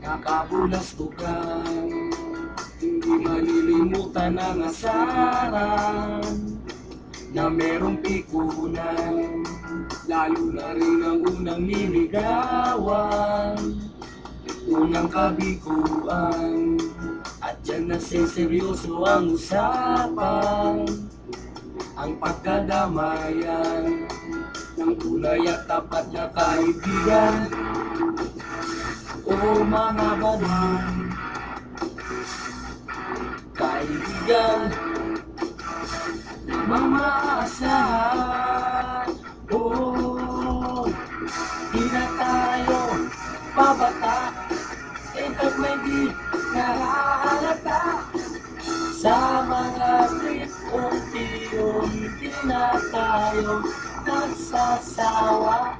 nakabulastugan. Hindi malilimutan ang asaran na merong pikunan, lalo na rin ang unang niligawan, unang kabiguan. At dyan na seryoso ang usapan, ang pagkadamayan ng tunay at tapat na kaibigan. O mga baliw, kaibigan, mamaasahan. Oh, di na tayo pabata, pag may di nahahalata. Sa mga trip, unti-unti na tayo nagsasawa.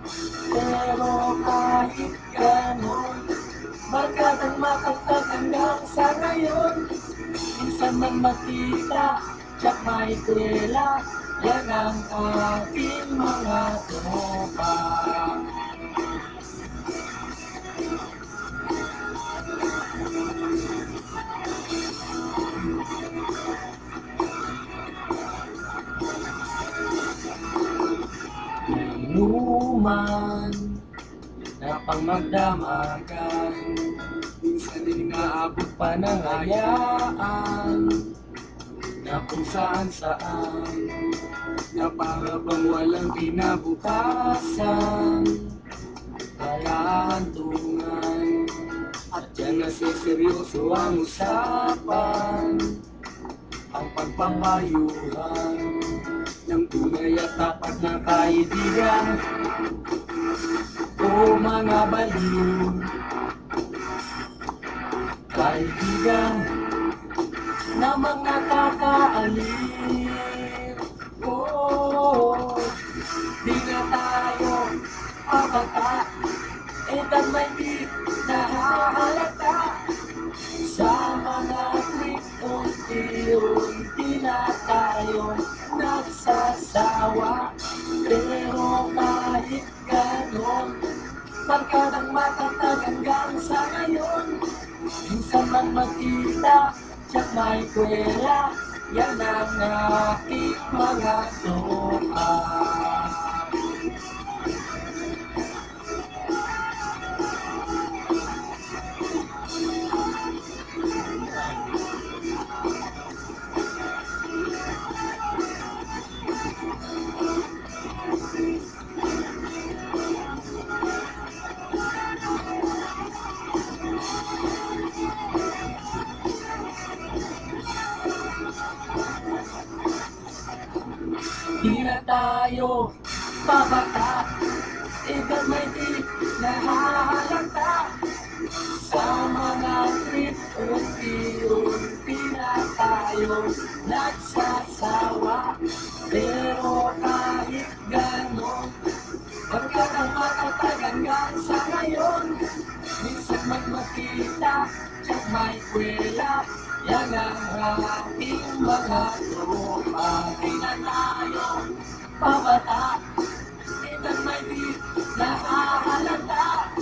Pero kahit ganon, barkadang matatag hanggang sa ngayon. Minsan man makita, tsak may kwela, yan ang ating mga tropa. Inuman na pang magdamagan, minsan din naabot pa ng hayaan, na kung saan na para bang walang kinabukasan. Kaya hantungan, at dyan na seryoso ang usapan, ang pagpapayuhan ng tunay at tapat na kaibigan. O mga baliw, kaibigan na mga kakaalim. Oh, di na tayo pabata, edad may di nahahalata. Sa mga trip, unti-unti na tayo nagsasawa. Pero kahit ganon, barkadang matatag hanggang sa ngayon. Minsan man magkita, tsak may kwela, yan ang aking mga tropa. Di na tayo pabata, edad may di nahahalata. Sa mga trip, unti-unti na tayo nagsasawa. Pero kahit ganon, barkadang matatag hanggang sa ngayon. Minsan man makita, tsak may kwela, yan ang ating mga tropa. Di na tayo pabata, edad may di nahahalata.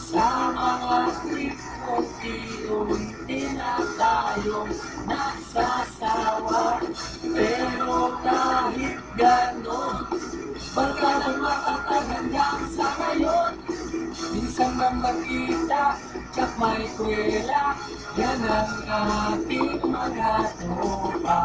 Sa mga trip, unti-unti na tayo nagsasawa. Pero kahit ganon, barkadang matatag hanggang sa ngayon. Minsan man makita, tsak may kwela, yan ang ating mga tropa.